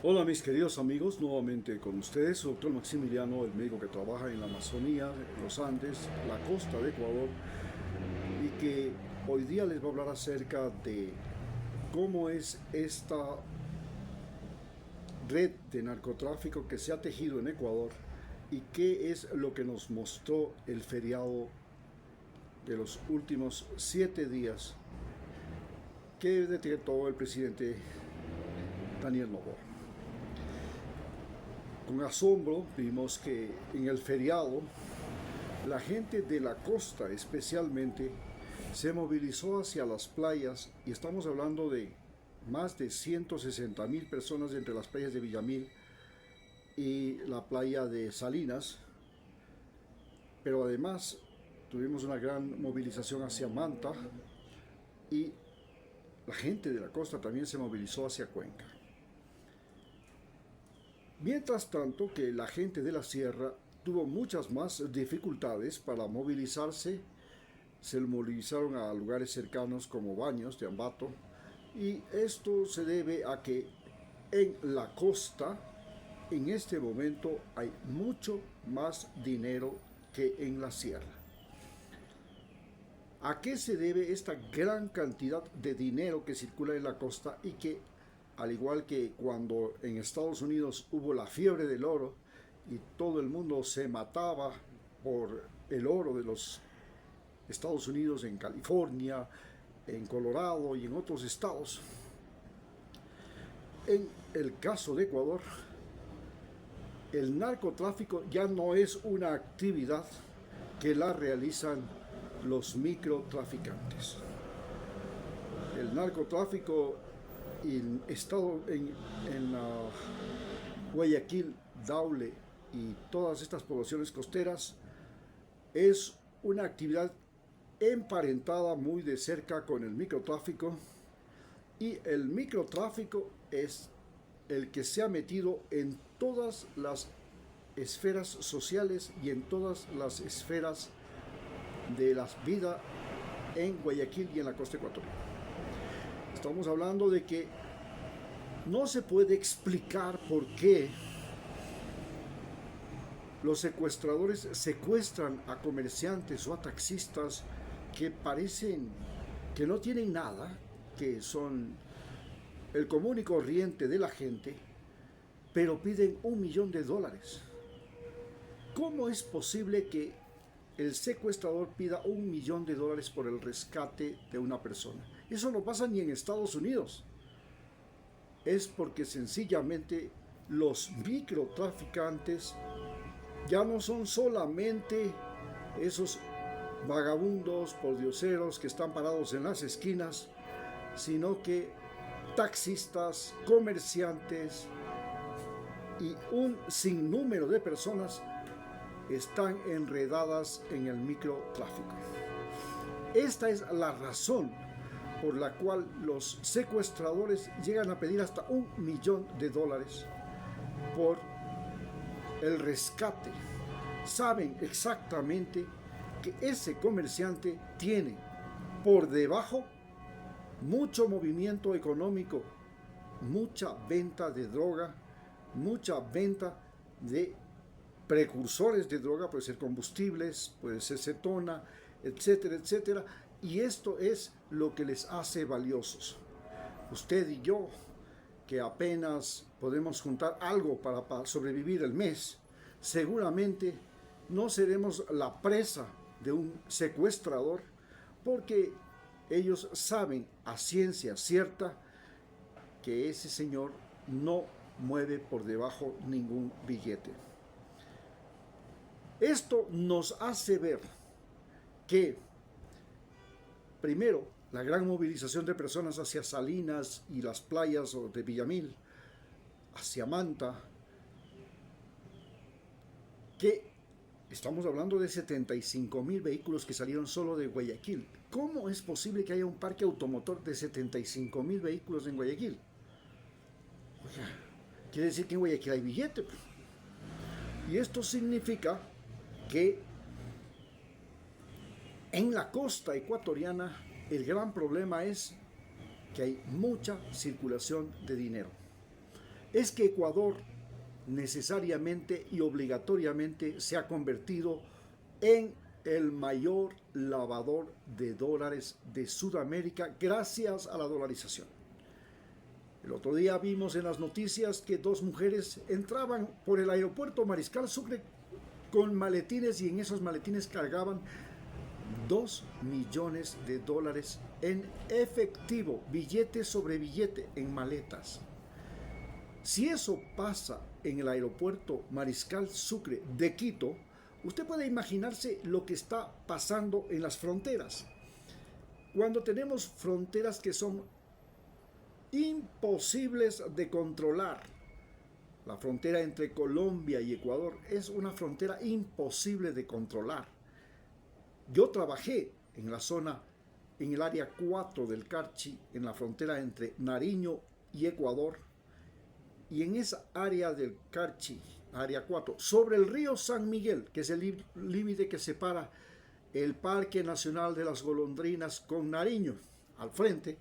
Hola mis queridos amigos, nuevamente con ustedes, su doctor Maximiliano, el médico que trabaja en la Amazonía, en los Andes, la costa de Ecuador, y que hoy día les voy a hablar acerca de cómo es esta red de narcotráfico que se ha tejido en Ecuador y qué es lo que nos mostró el feriado de los últimos 7 días que decretó el presidente Daniel Noboa. Con asombro vimos que en el feriado la gente de la costa especialmente se movilizó hacia las playas y estamos hablando de más de 160,000 personas entre las playas de Villamil y la playa de Salinas, pero además tuvimos una gran movilización hacia Manta y la gente de la costa también se movilizó hacia Cuenca. Mientras tanto que la gente de la sierra tuvo muchas más dificultades para movilizarse, se movilizaron a lugares cercanos como Baños de Ambato, y esto se debe a que en la costa en este momento hay mucho más dinero que en la sierra. ¿A qué se debe esta gran cantidad de dinero que circula en la costa y que, al igual que cuando en Estados Unidos hubo la fiebre del oro y todo el mundo se mataba por el oro de los Estados Unidos en California, en Colorado y en otros estados? En el caso de Ecuador, el narcotráfico ya no es una actividad que la realizan los microtraficantes. El narcotráfico en Guayaquil, Daule y todas estas poblaciones costeras es una actividad emparentada muy de cerca con el microtráfico, y el microtráfico es el que se ha metido en todas las esferas sociales y en todas las esferas de la vida en Guayaquil y en la costa ecuatoriana. Estamos hablando de que no se puede explicar por qué los secuestradores secuestran a comerciantes o a taxistas que parecen que no tienen nada, que son el común y corriente de la gente, pero piden $1,000,000. ¿Cómo es posible que el secuestrador pida $1,000,000 por el rescate de una persona? Eso no pasa ni en Estados Unidos. Es porque sencillamente los microtraficantes ya no son solamente esos vagabundos pordioseros que están parados en las esquinas, sino que taxistas, comerciantes y un sinnúmero de personas están enredadas en el microtráfico. Esta es la razón por la cual los secuestradores llegan a pedir hasta $1,000,000 por el rescate. Saben exactamente que ese comerciante tiene por debajo mucho movimiento económico, mucha venta de droga, mucha venta de precursores de droga, puede ser combustibles, puede ser cetona, etcétera, etcétera, y esto es lo que les hace valiosos. Usted y yo, que apenas podemos juntar algo para sobrevivir el mes, seguramente no seremos la presa de un secuestrador, porque ellos saben a ciencia cierta que ese señor no mueve por debajo ningún billete. Esto nos hace ver que, primero, la gran movilización de personas hacia Salinas y las playas de Villamil, hacia Manta, que estamos hablando de 75,000 vehículos que salieron solo de Guayaquil. ¿Cómo es posible que haya un parque automotor de 75,000 vehículos en Guayaquil? Oiga, quiere decir que en Guayaquil hay billete. Y esto significa que en la costa ecuatoriana el gran problema es que hay mucha circulación de dinero. es que Ecuador necesariamente y obligatoriamente se ha convertido en el mayor lavador de dólares de Sudamérica gracias a la dolarización. El otro día vimos en las noticias que 2 mujeres entraban por el aeropuerto Mariscal Sucre con maletines y en esos maletines cargaban $2 millones en efectivo, billete sobre billete, en maletas. Si eso pasa en el aeropuerto Mariscal Sucre de Quito, usted puede imaginarse lo que está pasando en las fronteras. Cuando tenemos fronteras que son imposibles de controlar, la frontera entre Colombia y Ecuador es una frontera imposible de controlar. Yo trabajé en la zona, en el área 4 del Carchi, en la frontera entre Nariño y Ecuador, y en esa área del Carchi, área 4, sobre el río San Miguel, que es el límite que separa el Parque Nacional de las Golondrinas con Nariño, al frente,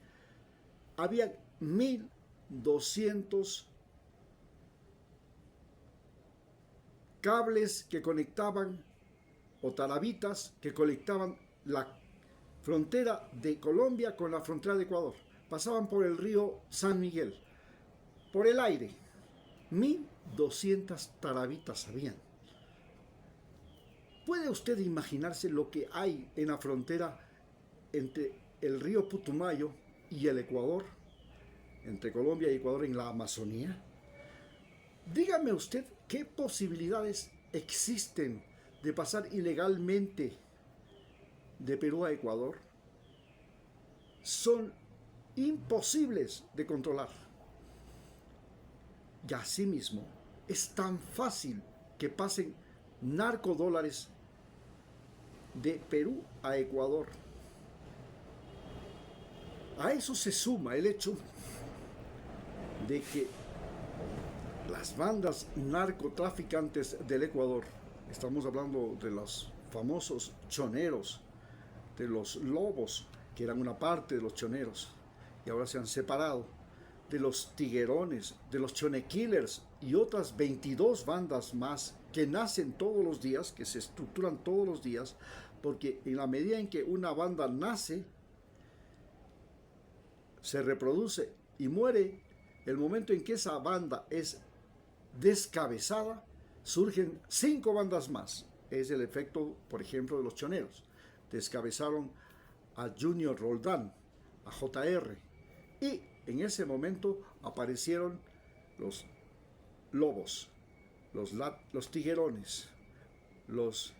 había 1.200 cables que conectaban, o tarabitas que conectaban la frontera de Colombia con la frontera de Ecuador. Pasaban por el río San Miguel, por el aire. 1.200 tarabitas habían. ¿Puede usted imaginarse lo que hay en la frontera entre el río Putumayo y el Ecuador? Entre Colombia y Ecuador en la Amazonía. Dígame usted qué posibilidades existen de pasar ilegalmente de Perú a Ecuador. Son imposibles de controlar. Y asimismo, es tan fácil que pasen narcodólares de Perú a Ecuador. A eso se suma el hecho de que las bandas narcotraficantes del Ecuador, estamos hablando de los famosos choneros, de los lobos, que eran una parte de los choneros y ahora se han separado, de los tiguerones, de los chone killers y otras 22 bandas más que nacen todos los días, que se estructuran todos los días, porque en la medida en que una banda nace, se reproduce y muere, el momento en que esa banda es descabezada, surgen 5 bandas más. Es el efecto, por ejemplo, de los choneros. Descabezaron a Junior Roldán, a JR, y en ese momento aparecieron los lobos, los tiguerones, los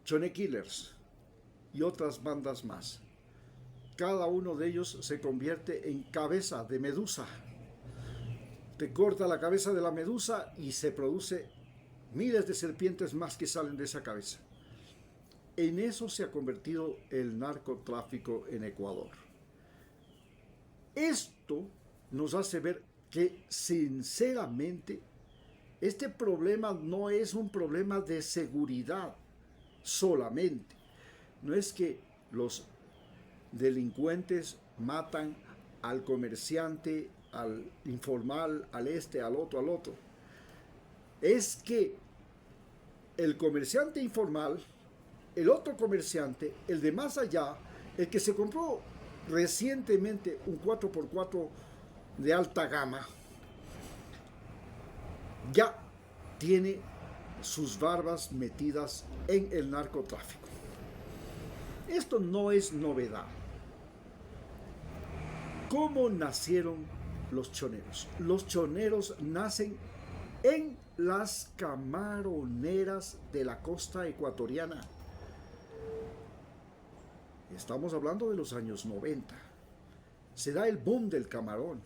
chone killers y otras bandas más. Cada uno de ellos se convierte en cabeza de medusa. Te corta la cabeza de la medusa y se produce miles de serpientes más que salen de esa cabeza. En eso se ha convertido el narcotráfico en Ecuador. Esto nos hace ver que, sinceramente, este problema no es un problema de seguridad solamente. No es que los delincuentes matan al comerciante, al informal, al al otro. Es que el comerciante informal, el otro comerciante, el de más allá, el que se compró recientemente un 4x4 de alta gama, ya tiene sus barbas metidas en el narcotráfico. Esto no es novedad. ¿Cómo nacieron los choneros? Los choneros nacen en las camaroneras de la costa ecuatoriana. Estamos hablando de los años 90. Se da el boom del camarón.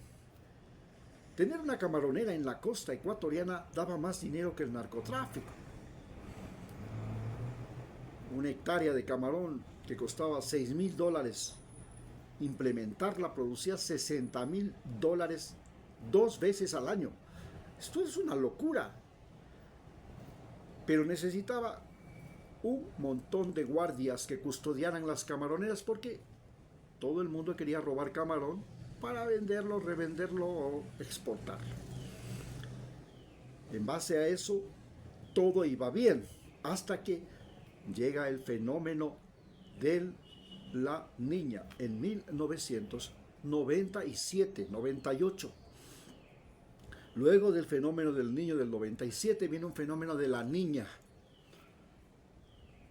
Tener una camaronera en la costa ecuatoriana daba más dinero que el narcotráfico. Una hectárea de camarón que costaba $6,000, implementarla producía $60,000 2 veces al año. Esto es una locura. Pero necesitaba un montón de guardias que custodiaran las camaroneras porque todo el mundo quería robar camarón para venderlo, revenderlo o exportarlo. En base a eso, todo iba bien, hasta que llega el fenómeno de la niña en 1997, 98. Luego del fenómeno del niño del 97 viene un fenómeno de la niña.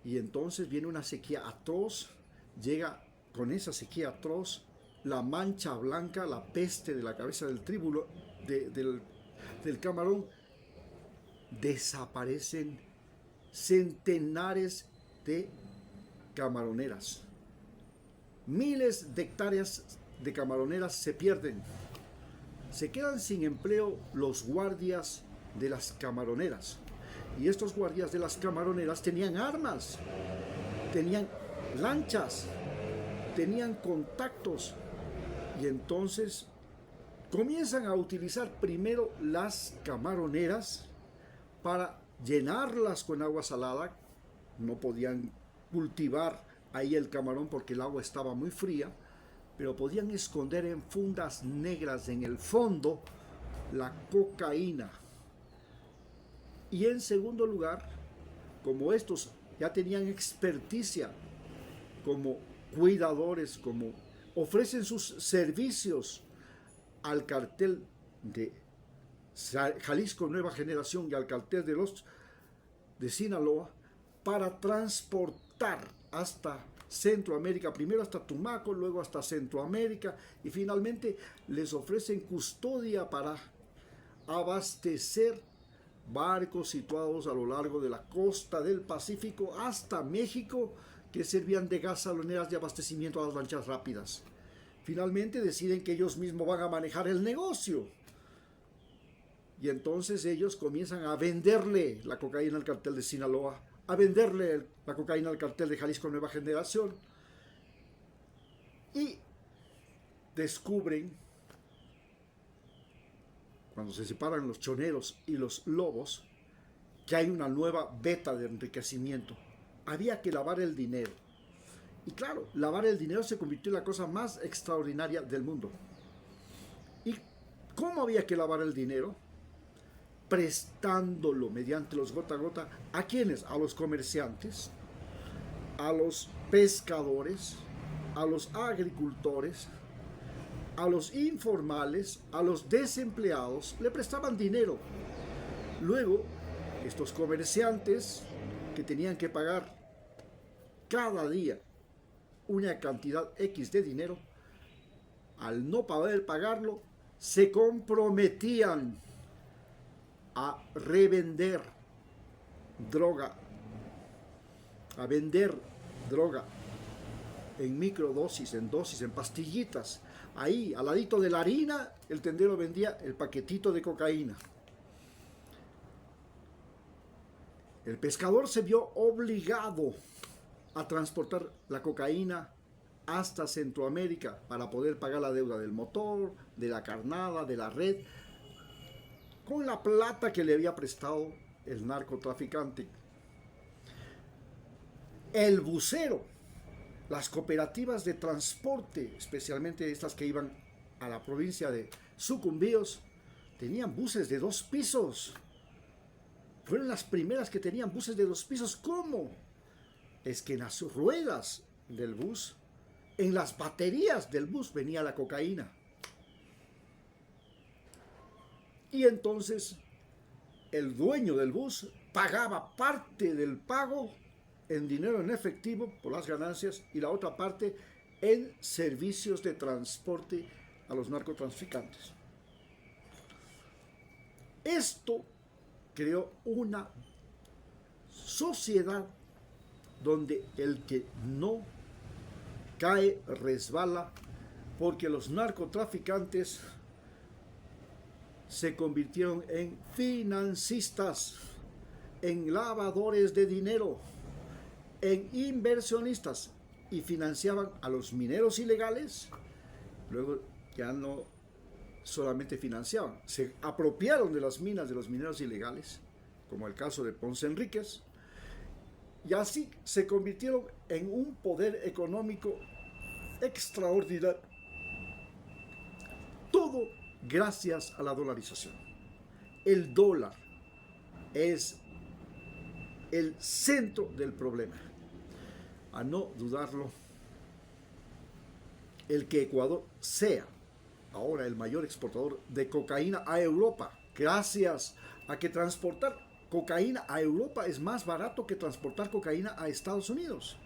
Y entonces viene una sequía atroz, llega con esa sequía atroz la mancha blanca, la peste de la cabeza del tríbulo, del camarón. Desaparecen centenares de camaroneras. Miles de hectáreas de camaroneras se pierden. Se quedan sin empleo los guardias de las camaroneras. Y estos guardias de las camaroneras tenían armas, tenían lanchas, tenían contactos. Y entonces comienzan a utilizar primero las camaroneras para llenarlas con agua salada. No podían cultivar ahí el camarón porque el agua estaba muy fría, pero podían esconder en fundas negras en el fondo la cocaína. Y en segundo lugar, como estos ya tenían experticia como cuidadores, como ofrecen sus servicios al cartel de Jalisco Nueva Generación y al cartel de Sinaloa, para transportar hasta Centroamérica, primero hasta Tumaco, luego hasta Centroamérica, y finalmente les ofrecen custodia para abastecer barcos situados a lo largo de la costa del Pacífico hasta México, que servían de gasolineras de abastecimiento a las lanchas rápidas. Finalmente deciden que ellos mismos van a manejar el negocio. Y entonces ellos comienzan a venderle la cocaína al cartel de Sinaloa, a venderle la cocaína al cartel de Jalisco Nueva Generación. Y descubren, cuando se separan los choneros y los lobos, que hay una nueva veta de enriquecimiento. Había que lavar el dinero. Y claro, lavar el dinero se convirtió en la cosa más extraordinaria del mundo. ¿Y cómo había que lavar el dinero? Prestándolo mediante los gota a gota. ¿A quiénes? A los comerciantes, a los pescadores, a los agricultores, a los informales, a los desempleados. Le prestaban dinero. Luego, estos comerciantes que tenían que pagar cada día una cantidad X de dinero, al no poder pagarlo, se comprometían a revender droga, a vender droga en microdosis, en dosis, en pastillitas. Ahí, al ladito de la harina, el tendero vendía el paquetito de cocaína. El pescador se vio obligado a transportar la cocaína hasta Centroamérica para poder pagar la deuda del motor, de la carnada, de la red, con la plata que le había prestado el narcotraficante. El bucero, las cooperativas de transporte, especialmente estas que iban a la provincia de Sucumbíos, tenían buses de 2 pisos. Fueron las primeras que tenían buses de 2 pisos. ¿Cómo? Es que en las ruedas del bus, en las baterías del bus, venía la cocaína. Y entonces el dueño del bus pagaba parte del pago en dinero en efectivo por las ganancias y la otra parte en servicios de transporte a los narcotraficantes. Esto creó una sociedad donde el que no cae resbala, porque los narcotraficantes se convirtieron en financistas, en lavadores de dinero, en inversionistas, y financiaban a los mineros ilegales. Luego ya no solamente financiaban, se apropiaron de las minas de los mineros ilegales, como el caso de Ponce Enríquez, y así se convirtieron en un poder económico extraordinario todo gracias a la dolarización. El dólar es el centro del problema. A no dudarlo, el que Ecuador sea ahora el mayor exportador de cocaína a Europa, gracias a que transportar cocaína a Europa es más barato que transportar cocaína a Estados Unidos.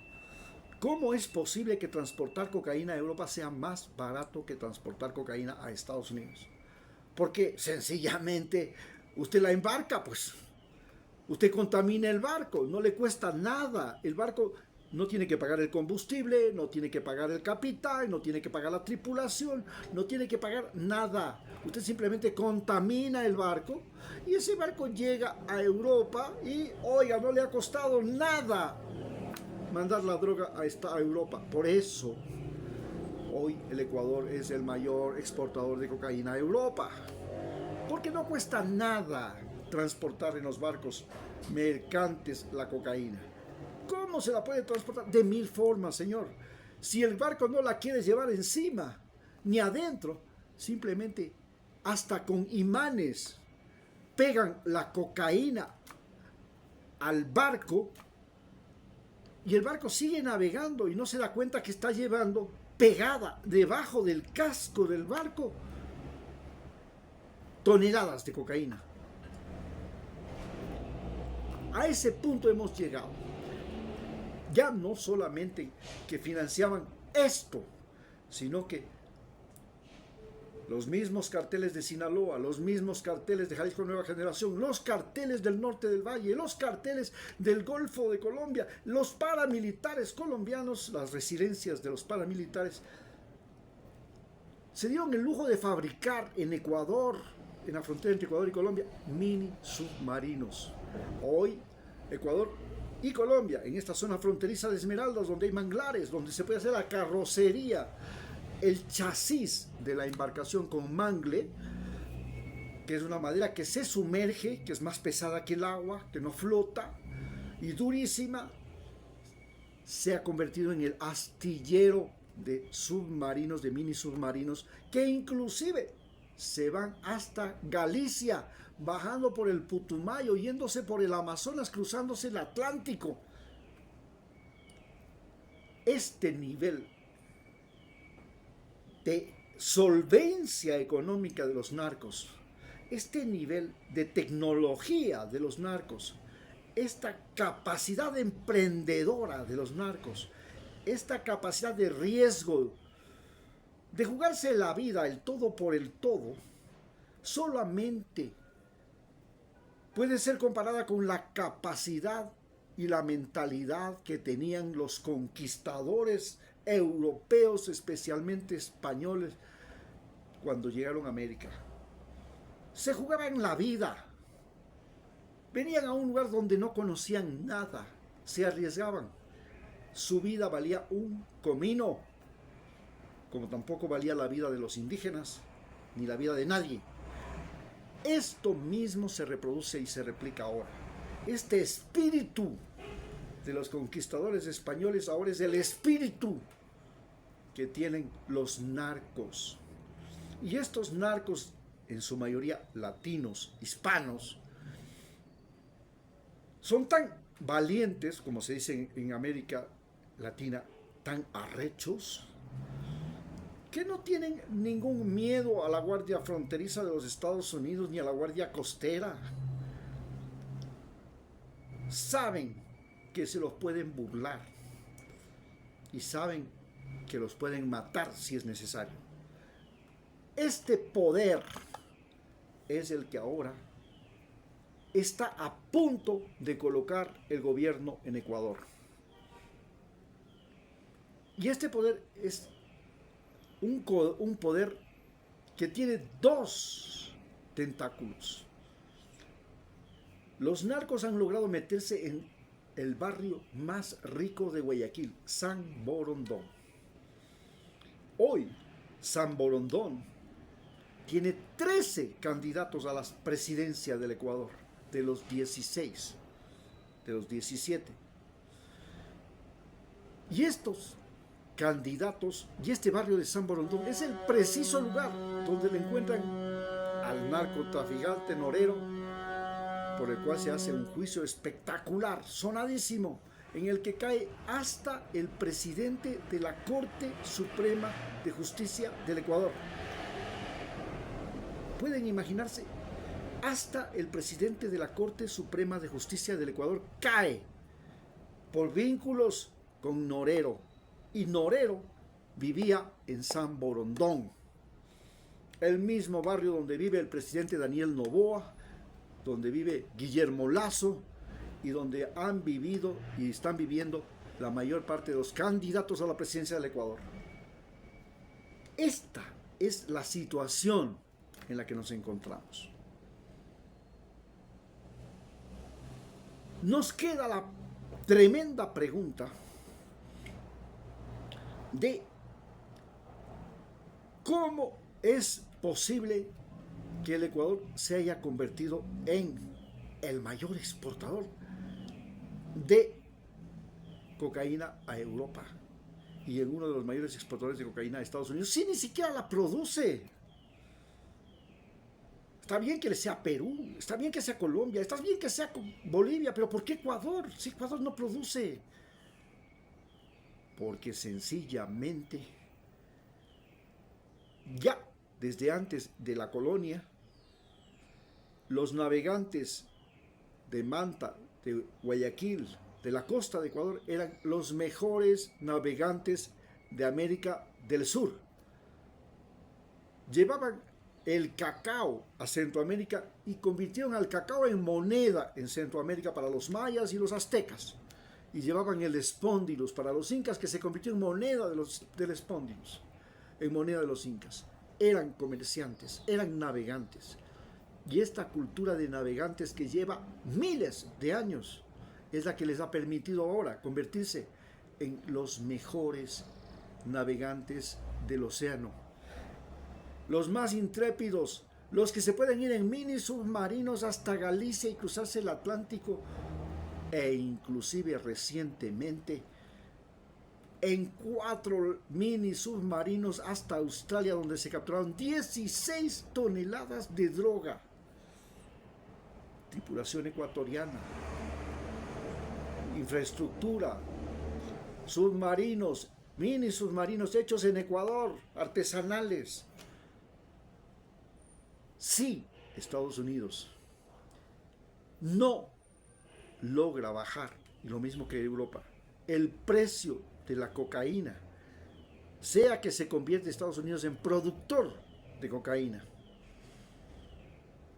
¿Cómo es posible que transportar cocaína a Europa sea más barato que transportar cocaína a Estados Unidos? Porque sencillamente usted la embarca, pues. Usted contamina el barco, no le cuesta nada. El barco no tiene que pagar el combustible, no tiene que pagar el capital, no tiene que pagar la tripulación, no tiene que pagar nada. Usted simplemente contamina el barco y ese barco llega a Europa y, oiga, no le ha costado nada mandar la droga a Europa. Por eso, hoy el Ecuador es el mayor exportador de cocaína a Europa. Porque no cuesta nada transportar en los barcos mercantes la cocaína. ¿Cómo se la puede transportar? De mil formas, señor. Si el barco no la quiere llevar encima, ni adentro, simplemente hasta con imanes pegan la cocaína al barco y el barco sigue navegando y no se da cuenta que está llevando pegada debajo del casco del barco toneladas de cocaína. A ese punto hemos llegado. Ya no solamente que financiaban esto, sino que los mismos carteles de Sinaloa, los mismos carteles de Jalisco Nueva Generación, los carteles del norte del Valle, los carteles del Golfo de Colombia, los paramilitares colombianos, las residencias de los paramilitares, se dieron el lujo de fabricar en Ecuador, en la frontera entre Ecuador y Colombia, mini submarinos. Hoy, Ecuador y Colombia, en esta zona fronteriza de Esmeraldas, donde hay manglares, donde se puede hacer la carrocería, el chasis de la embarcación con mangle, que es una madera que se sumerge, que es más pesada que el agua, que no flota, y durísima, se ha convertido en el astillero de submarinos, de mini submarinos, que inclusive se van hasta Galicia, bajando por el Putumayo, yéndose por el Amazonas, cruzándose el Atlántico. Este nivel de solvencia económica de los narcos, este nivel de tecnología de los narcos, esta capacidad emprendedora de los narcos, esta capacidad de riesgo, de jugarse la vida, el todo por el todo, solamente puede ser comparada con la capacidad y la mentalidad que tenían los conquistadores europeos, especialmente españoles, cuando llegaron a América. Se jugaban la vida, venían a un lugar donde no conocían nada, se arriesgaban. Su vida valía un comino, como tampoco valía la vida de los indígenas, ni la vida de nadie. Esto mismo se reproduce y se replica ahora. Este espíritu de los conquistadores españoles ahora es el espíritu que tienen los narcos. Y estos narcos, en su mayoría latinos, hispanos, son tan valientes, como se dice en América Latina, tan arrechos, que no tienen ningún miedo a la Guardia Fronteriza de los Estados Unidos ni a la Guardia Costera. Saben que se los pueden burlar y saben que los pueden matar si es necesario. Este poder es el que ahora está a punto de colocar el gobierno en Ecuador. Y este poder es un poder que tiene dos tentáculos. Los narcos han logrado meterse en el barrio más rico de Guayaquil, San Borondón. Hoy, San Borondón tiene 13 candidatos a la presidencia del Ecuador, de los 16, de los 17. Y estos candidatos, y este barrio de San Borondón es el preciso lugar donde le encuentran al narcotraficante Norero, por el cual se hace un juicio espectacular, sonadísimo, en el que cae hasta el presidente de la Corte Suprema de Justicia del Ecuador. Pueden imaginarse, hasta el presidente de la Corte Suprema de Justicia del Ecuador cae por vínculos con Norero, y Norero vivía en San Borondón, el mismo barrio donde vive el presidente Daniel Noboa, donde vive Guillermo Lazo y donde han vivido y están viviendo la mayor parte de los candidatos a la presidencia del Ecuador. Esta es la situación en la que nos encontramos. Nos queda la tremenda pregunta de cómo es posible que el Ecuador se haya convertido en el mayor exportador de cocaína a Europa y en uno de los mayores exportadores de cocaína a Estados Unidos, si ni siquiera la produce. Está bien que sea Perú, está bien que sea Colombia, está bien que sea Bolivia, pero ¿por qué Ecuador? Si Ecuador no produce. Porque sencillamente ya desde antes de la colonia, los navegantes de Manta, de Guayaquil, de la costa de Ecuador, eran los mejores navegantes de América del Sur. Llevaban el cacao a Centroamérica y convirtieron al cacao en moneda en Centroamérica para los mayas y los aztecas. Y llevaban el espóndilus para los incas, que se convirtió en moneda del espóndilus, en moneda de los incas. Eran comerciantes, eran navegantes. Y esta cultura de navegantes que lleva miles de años es la que les ha permitido ahora convertirse en los mejores navegantes del océano. Los más intrépidos, los que se pueden ir en mini submarinos hasta Galicia y cruzarse el Atlántico, e inclusive recientemente en 4 mini submarinos hasta Australia, donde se capturaron 16 toneladas de droga. Tripulación ecuatoriana, infraestructura, submarinos, mini submarinos hechos en Ecuador, artesanales. Si Estados Unidos no logra bajar, y lo mismo que Europa, el precio de la cocaína, sea que se convierte Estados Unidos en productor de cocaína,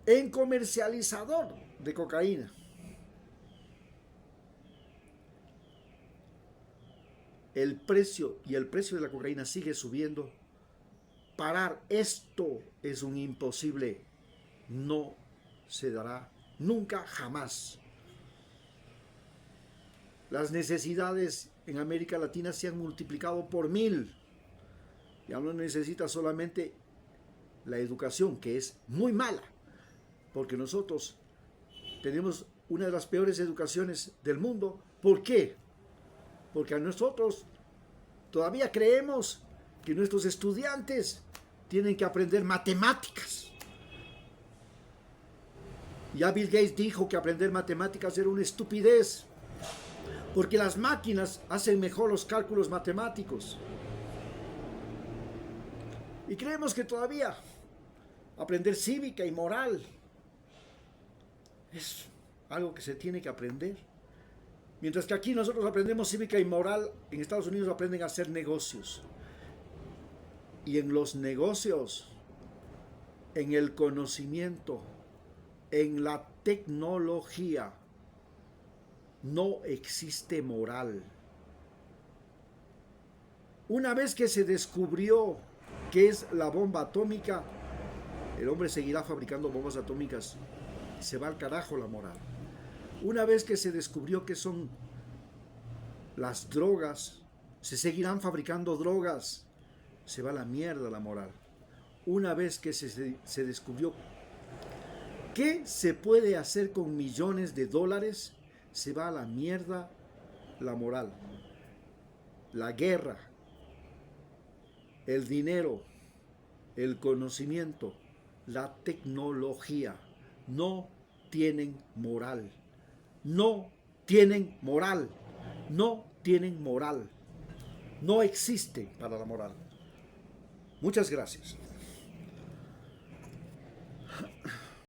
en comercializador de cocaína, el precio de la cocaína sigue subiendo, parar esto es un imposible, no se dará nunca, jamás. Las necesidades en América Latina se han multiplicado por 1000. Ya no necesita solamente la educación, que es muy mala, porque nosotros tenemos una de las peores educaciones del mundo. ¿Por qué? Porque a nosotros todavía creemos que nuestros estudiantes tienen que aprender matemáticas. Ya Bill Gates dijo que aprender matemáticas era una estupidez, porque las máquinas hacen mejor los cálculos matemáticos. Y creemos que todavía aprender cívica y moral es algo que se tiene que aprender. Mientras que aquí nosotros aprendemos cívica y moral, en Estados Unidos aprenden a hacer negocios. Y en los negocios, en el conocimiento, en la tecnología, no existe moral. Una vez que se descubrió qué es la bomba atómica, el hombre seguirá fabricando bombas atómicas. Se va al carajo la moral. Una vez que se descubrió qué son las drogas, se seguirán fabricando drogas. Se va a la mierda la moral. Una vez que se descubrió qué se puede hacer con millones de dólares, se va a la mierda la moral. La guerra, el dinero, el conocimiento, la tecnología no tienen moral. No tienen moral. No tienen moral. No existe para la moral. Muchas gracias.